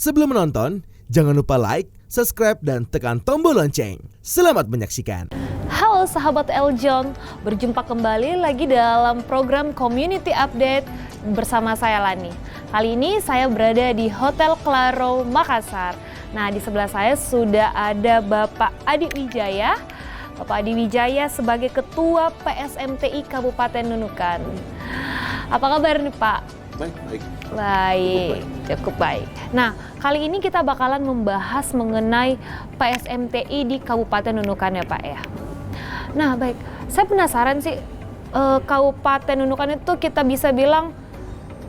Sebelum menonton, jangan lupa like, subscribe, dan tekan tombol lonceng. Selamat menyaksikan. Halo sahabat Eljon, berjumpa kembali lagi dalam program Community Update bersama saya Lani. Kali ini saya berada di Hotel Claro, Makassar. Nah, di sebelah saya sudah ada Bapak Adi Wijaya. Bapak Adi Wijaya sebagai Ketua PSMTI Kabupaten Nunukan. Apa kabar nih Pak? Baik, cukup baik. Nah, kali ini kita bakalan membahas mengenai PSMTI di Kabupaten Nunukan ya Pak ya. Nah baik, saya penasaran sih, Kabupaten Nunukan itu kita bisa bilang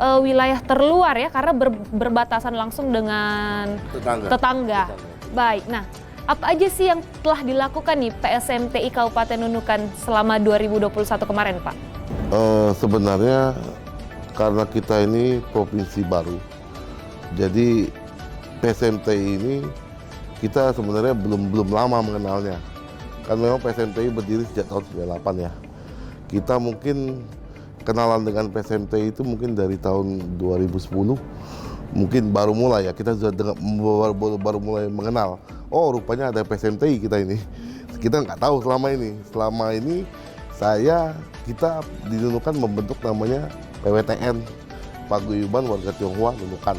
wilayah terluar ya, karena berbatasan langsung dengan tetangga. Baik, nah apa aja sih yang telah dilakukan nih PSMTI Kabupaten Nunukan selama 2021 kemarin Pak? Sebenarnya karena kita ini provinsi baru, jadi PSMTI ini kita sebenarnya belum lama mengenalnya. Kan memang PSMTI berdiri sejak tahun 98 ya. Kita mungkin kenalan dengan PSMTI itu mungkin dari tahun 2010. Mungkin baru mulai ya, kita sudah baru mulai mengenal. Oh rupanya ada PSMTI kita ini. Kita nggak tahu selama ini. Selama ini kita di Nunukan membentuk namanya PWTN, Paguyuban Warga Tionghoa Nunukan.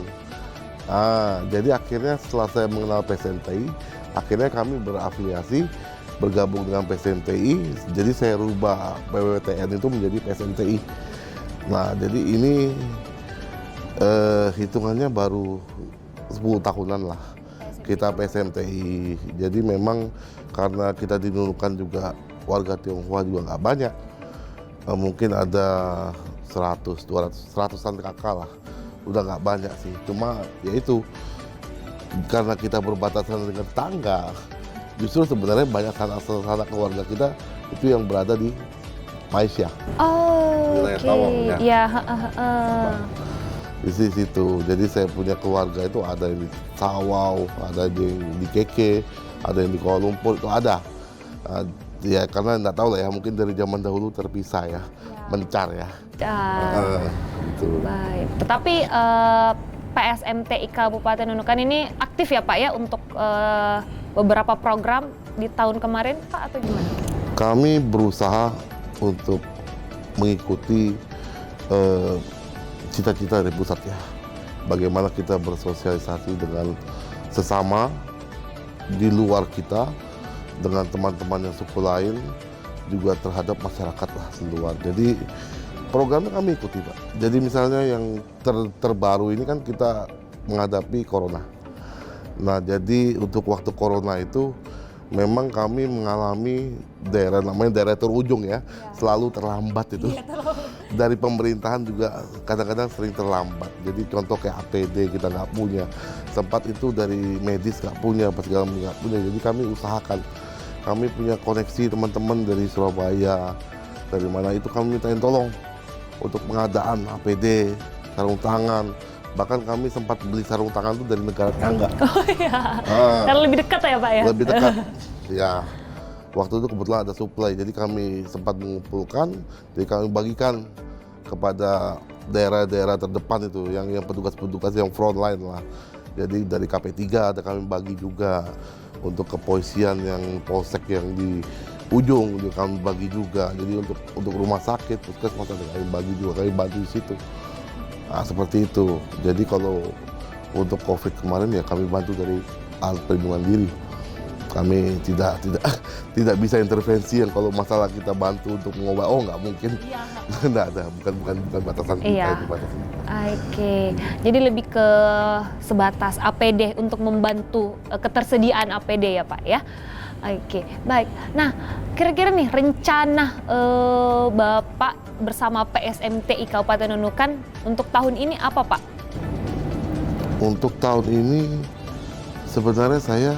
Jadi akhirnya setelah saya mengenal PSMTI, akhirnya kami berafiliasi, bergabung dengan PSMTI. Jadi saya rubah PWTN itu menjadi PSMTI. Nah jadi ini hitungannya baru 10 tahunan lah kita PSMTI. Jadi memang karena kita di Nunukan juga warga Tionghoa juga nggak banyak, mungkin ada 100-200-100-an kakak lah, udah nggak banyak sih. Cuma ya itu karena kita berbatasan dengan tetangga, justru sebenarnya banyak sanak keluarga kita itu yang berada di Malaysia. Wilayah Tawang ya. Di situ. Jadi saya punya keluarga itu ada yang di Sawau, ada yang di Keke, ada yang di Kuala Lumpur, itu ada. Ya karena nggak tahu lah ya, mungkin dari zaman dahulu terpisah ya, mencar ya. Gitu. Baik. Tetapi PSMTI Kabupaten Nunukan ini aktif ya Pak ya untuk beberapa program di tahun kemarin Pak, atau gimana? Kami berusaha untuk mengikuti cita-cita dari pusat ya. Bagaimana kita bersosialisasi dengan sesama di luar kita, dengan teman-teman yang suku lain, juga terhadap masyarakat lah di luar. Jadi programnya kami ikuti Pak. Jadi misalnya yang terbaru ini kan kita menghadapi corona. Nah jadi untuk waktu corona itu memang kami mengalami namanya daerah terujung ya, selalu terlambat itu. Dari pemerintahan juga kadang-kadang sering terlambat. Jadi contoh kayak APD kita nggak punya, sempat itu dari medis nggak punya, pas segala nggak punya. Jadi kami usahakan, kami punya koneksi teman-teman dari Surabaya, dari mana itu kami mintain tolong untuk pengadaan APD, sarung tangan. Bahkan kami sempat beli sarung tangan itu dari negara tetangga. Oh iya, karena lebih dekat ya Pak ya? Lebih dekat, ya. Waktu itu kebetulan ada supply, jadi kami sempat mengumpulkan, jadi kami bagikan kepada daerah-daerah terdepan itu, yang petugas-petugas yang front line lah. Jadi dari KP3 ada kami bagi juga, untuk kepolisian yang polsek yang di ujung juga kami bagi juga. Jadi untuk rumah sakit, puskesmas ada kami bagi juga, kami bantu di situ. Nah, seperti itu. Jadi kalau untuk COVID kemarin ya kami bantu dari alat perlindungan diri. Kami tidak bisa intervensi yang kalau masalah kita bantu untuk mengobati, nggak mungkin. Nggak ada, bukan batasan kita itu batasan. Oke, jadi lebih ke sebatas APD untuk membantu ketersediaan APD ya Pak ya. Oke, baik. Nah, kira-kira nih rencana Bapak bersama PSMTI Kabupaten Nunukan untuk tahun ini apa Pak? Untuk tahun ini sebenarnya saya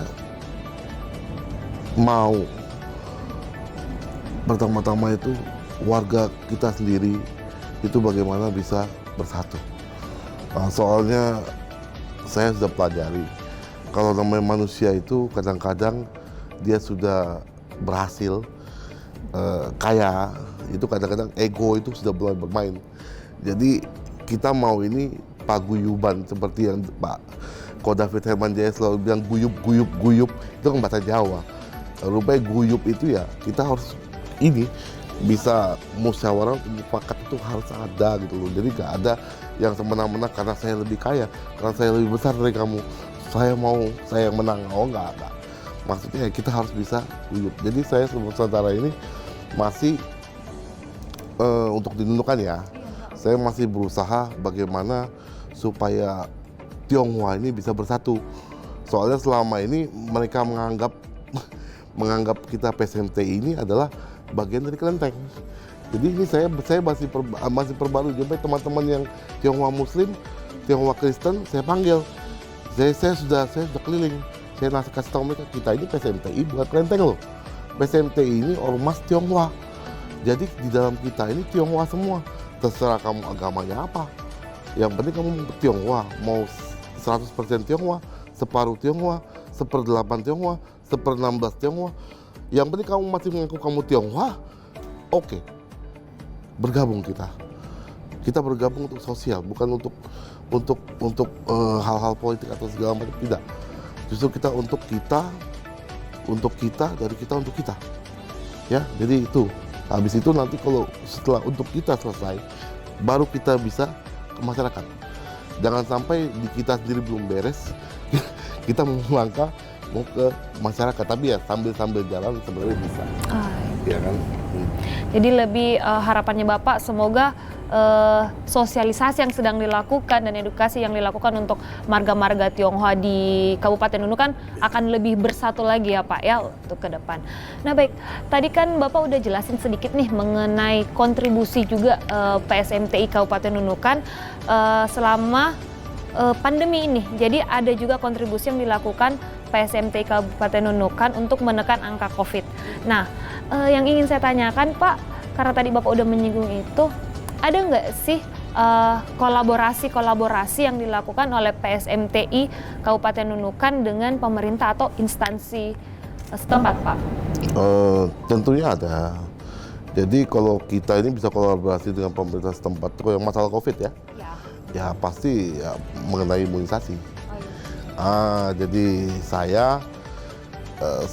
mau pertama-tama itu warga kita sendiri itu bagaimana bisa bersatu. Soalnya saya sudah pelajari, kalau namanya manusia itu kadang-kadang dia sudah berhasil kaya, itu kadang-kadang ego itu sudah mulai bermain. Jadi kita mau ini paguyuban seperti yang Pak Kalau David Hermanjaya selalu bilang guyup, itu kan bahasa Jawa. Rupanya guyup itu ya kita harus ini bisa musyawarah mufakat itu harus ada gitu loh. Jadi nggak ada yang semena-mena karena saya lebih kaya, karena saya lebih besar dari kamu, saya yang menang. Oh nggak. Maksudnya kita harus bisa guyup. Jadi saya sementara ini masih untuk dinunukan ya, saya masih berusaha bagaimana supaya Tionghoa ini bisa bersatu. Soalnya selama ini mereka menganggap kita PSMTI ini adalah bagian dari kelenteng. Jadi ini saya masih perbarui sampai teman-teman yang Tionghoa Muslim, Tionghoa Kristen saya panggil. Saya sudah keliling. Saya kasih tahu mereka kita ini PSMTI bukan kelenteng loh. PSMTI ini ormas Tionghoa. Jadi di dalam kita ini Tionghoa semua. Terserah kamu agamanya apa. Yang penting kamu Tionghoa, mau 100% Tionghoa, separuh Tionghoa, 1/8 Tionghoa, 1/16 Tionghoa. Yang penting kamu masih mengaku kamu Tionghoa, oke. Bergabung kita. Kita bergabung untuk sosial, bukan untuk hal-hal politik atau segala macam, tidak. Justru kita untuk kita, dari kita untuk kita. Ya, jadi itu. Habis itu nanti kalau setelah untuk kita selesai, baru kita bisa ke masyarakat. Jangan sampai di kita sendiri belum beres, kita mau melangkah mau ke masyarakat. Tapi ya sambil jalan sebenarnya bisa. Ya kan? Jadi lebih harapannya Bapak semoga sosialisasi yang sedang dilakukan dan edukasi yang dilakukan untuk marga-marga Tionghoa di Kabupaten Nunukan akan lebih bersatu lagi ya Pak ya untuk ke depan. Nah baik, tadi kan Bapak udah jelasin sedikit nih mengenai kontribusi juga PSMTI Kabupaten Nunukan selama pandemi ini. Jadi ada juga kontribusi yang dilakukan PSMTI Kabupaten Nunukan untuk menekan angka COVID. Nah, yang ingin saya tanyakan Pak, karena tadi Bapak udah menyinggung itu, ada nggak sih kolaborasi yang dilakukan oleh PSMTI Kabupaten Nunukan dengan pemerintah atau instansi setempat Pak? Tentunya ada. Jadi kalau kita ini bisa kolaborasi dengan pemerintah setempat, kalau yang masalah COVID ya, ya pasti ya, mengenai imunisasi. Jadi saya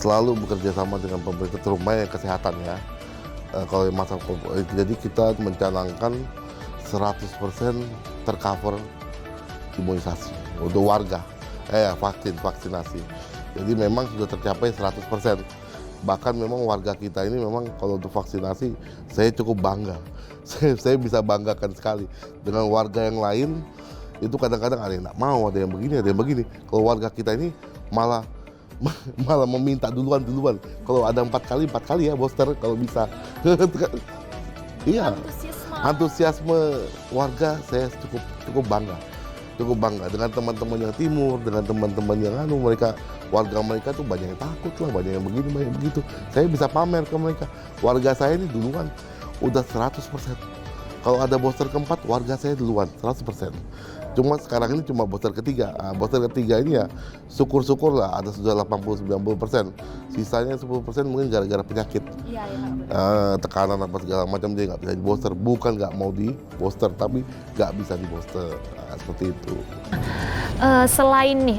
selalu bekerja sama dengan pemerintah, terutama kesehatan ya. Kalau masalah COVID, jadi kita mencanangkan 100% tercover imunisasi untuk warga, vaksinasi. Jadi memang sudah tercapai 100%. Bahkan memang warga kita ini memang kalau untuk vaksinasi saya cukup bangga. Saya bisa banggakan sekali dengan warga yang lain. Itu kadang-kadang ada yang nggak mau, ada yang begini. Kalau warga kita ini malah meminta duluan. Kalau ada 4 kali ya booster kalau bisa. Iya. Antusiasme warga saya cukup bangga dengan teman-teman yang timur, dengan teman-teman yang warga mereka tuh banyak yang takut lah, banyak yang begini, banyak yang begitu. Saya bisa pamer ke mereka. Warga saya ini duluan udah 100%. Kalau ada booster keempat, warga saya duluan 100%. Cuma sekarang ini cuma booster ketiga. Booster ketiga ini ya syukur-syukur lah ada sudah 80-90%. Sisanya 10% mungkin gara-gara penyakit. Tekanan apa segala macam dia nggak bisa di booster. Bukan nggak mau di booster, tapi nggak bisa di booster. Seperti itu. Selain nih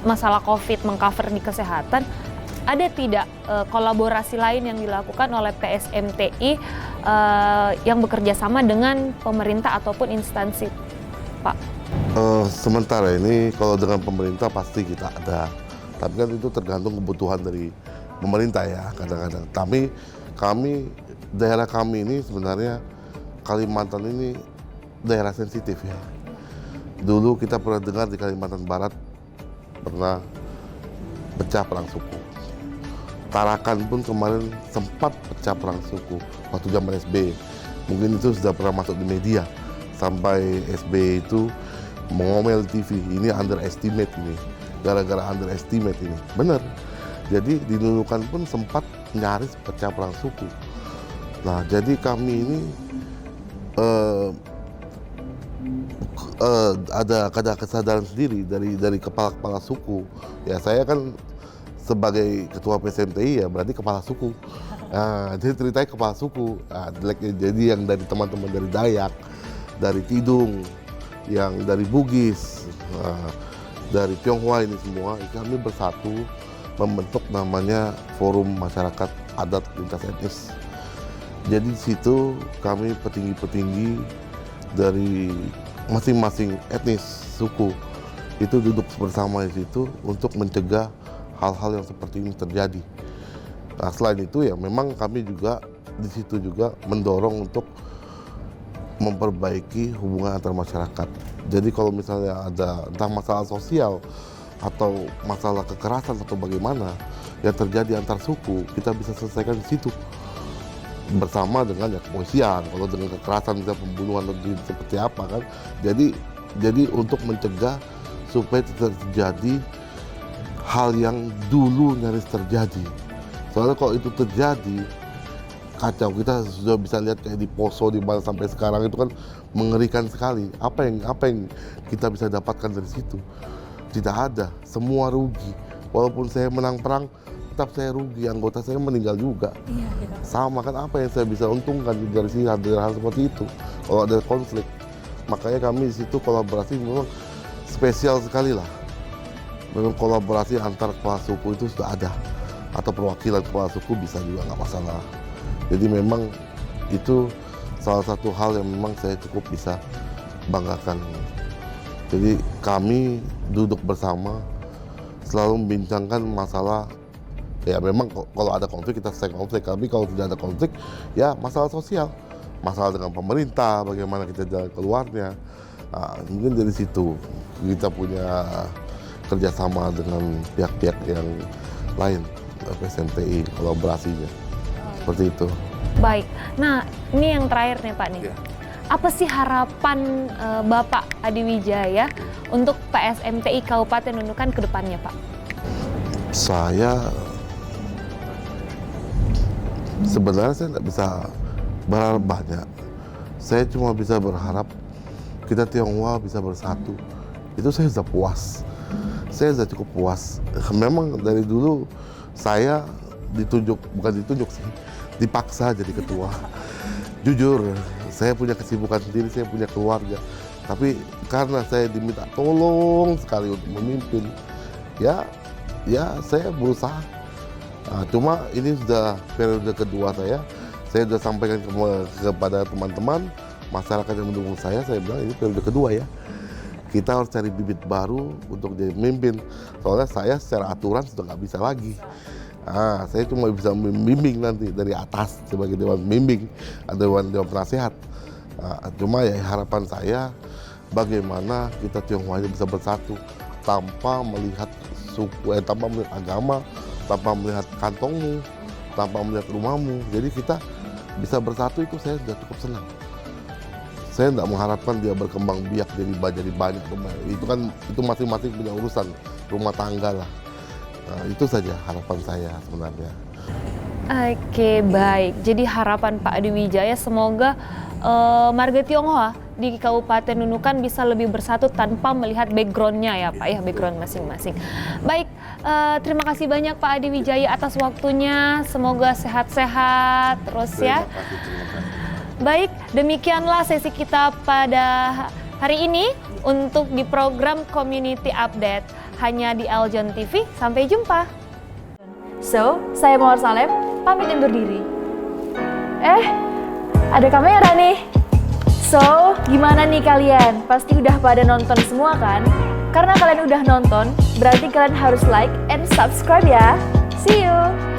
masalah COVID mengcover di kesehatan, ada tidak kolaborasi lain yang dilakukan oleh PSMTI yang bekerja sama dengan pemerintah ataupun instansi, Pak? Sementara ini kalau dengan pemerintah pasti kita ada, tapi kan itu tergantung kebutuhan dari pemerintah ya kadang-kadang. Tapi daerah kami ini sebenarnya Kalimantan ini daerah sensitif ya. Dulu kita pernah dengar di Kalimantan Barat pernah pecah perang suku. Tarakan pun kemarin sempat pecah perang suku waktu zaman SBY. Mungkin itu sudah pernah masuk di media. Sampai SBY itu mengomel TV, ini underestimate ini. Gara-gara underestimate ini. Benar. Jadi di Nunukan pun sempat nyaris pecah perang suku. Nah, jadi kami ini ada kesadaran sendiri dari kepala-kepala suku. Ya saya kan sebagai ketua PSMTI ya berarti kepala suku. Jadi ceritanya kepala suku. Jadi yang dari teman-teman dari Dayak, dari Tidung, yang dari Bugis, dari Tionghoa ini semua, kami bersatu membentuk namanya Forum Masyarakat Adat Lintas Etnis. Jadi di situ kami petinggi-petinggi dari masing-masing etnis suku itu duduk bersama di situ untuk mencegah hal-hal yang seperti ini terjadi. Nah, selain itu ya memang kami juga di situ juga mendorong untuk memperbaiki hubungan antar masyarakat. Jadi kalau misalnya ada entah masalah sosial atau masalah kekerasan atau bagaimana yang terjadi antar suku, kita bisa selesaikan di situ bersama dengan ya kepolisian. Kalau dengan kekerasan bisa pembunuhan atau seperti apa kan. Jadi untuk mencegah supaya tidak terjadi hal yang dulu nyaris terjadi. Soalnya kalau itu terjadi kacau, kita sudah bisa lihat kayak di Poso di mana sampai sekarang itu kan mengerikan sekali. Apa yang kita bisa dapatkan dari situ? Tidak ada, semua rugi. Walaupun saya menang perang, tetap saya rugi, anggota saya meninggal juga. Sama kan, apa yang saya bisa untungkan dari sini dari hal seperti itu kalau ada konflik. Makanya kami di situ kolaborasi memang spesial sekali lah. Memang kolaborasi antar kepala suku itu sudah ada, atau perwakilan kepala suku bisa juga, nggak masalah. Jadi memang itu salah satu hal yang memang saya cukup bisa banggakan. Jadi kami duduk bersama selalu membincangkan masalah. Ya memang kalau ada konflik kita selesai konflik, tapi kalau tidak ada konflik ya masalah sosial, masalah dengan pemerintah, bagaimana kita jalan keluarnya. Nah, mungkin dari situ kita punya kerjasama dengan pihak-pihak yang lain, PSMTI, kolaborasinya seperti itu. Baik, nah ini yang terakhir nih Pak nih. Ya. Apa sih harapan Bapak Adi Wijaya untuk PSMTI Kabupaten Nunukan ke depannya Pak? Saya sebenarnya tidak bisa berharap banyak. Saya cuma bisa berharap kita Tionghoa bisa bersatu. Itu saya sudah puas. Saya sudah cukup puas. Memang dari dulu saya bukan ditunjuk sih, dipaksa jadi ketua. Jujur, saya punya kesibukan sendiri, saya punya keluarga. Tapi karena saya diminta tolong sekali untuk memimpin, ya saya berusaha. Nah, cuma ini sudah periode kedua saya sudah sampaikan kepada teman-teman, masyarakat yang mendukung saya bilang ini periode kedua ya. Kita harus cari bibit baru untuk jadi pemimpin. Soalnya saya secara aturan sudah nggak bisa lagi. Nah, saya cuma bisa membimbing nanti dari atas sebagai dewan pembimbing atau dewan penasehat. Nah, cuma ya harapan saya bagaimana kita Tionghoa bisa bersatu tanpa melihat suku, tanpa melihat agama, tanpa melihat kantongmu, tanpa melihat rumahmu. Jadi kita bisa bersatu itu saya sudah cukup senang. Saya tidak mengharapkan dia berkembang biak jadi banyak. Itu masing-masing punya urusan rumah tangga lah. Nah, itu saja harapan saya sebenarnya. Oke, baik. Jadi harapan Pak Adi Wijaya semoga marga Tionghoa di Kabupaten Nunukan bisa lebih bersatu tanpa melihat background-nya ya Pak ya, background masing-masing. Baik, terima kasih banyak Pak Adi Wijaya atas waktunya. Semoga sehat-sehat terus ya. Terima kasih. Baik, demikianlah sesi kita pada hari ini untuk di program Community Update hanya di Eljon TV. Sampai jumpa. So, saya Mawar Salem, pamit undur diri. Ada kamera nih. So, gimana nih kalian? Pasti udah pada nonton semua kan? Karena kalian udah nonton, berarti kalian harus like and subscribe ya. See you!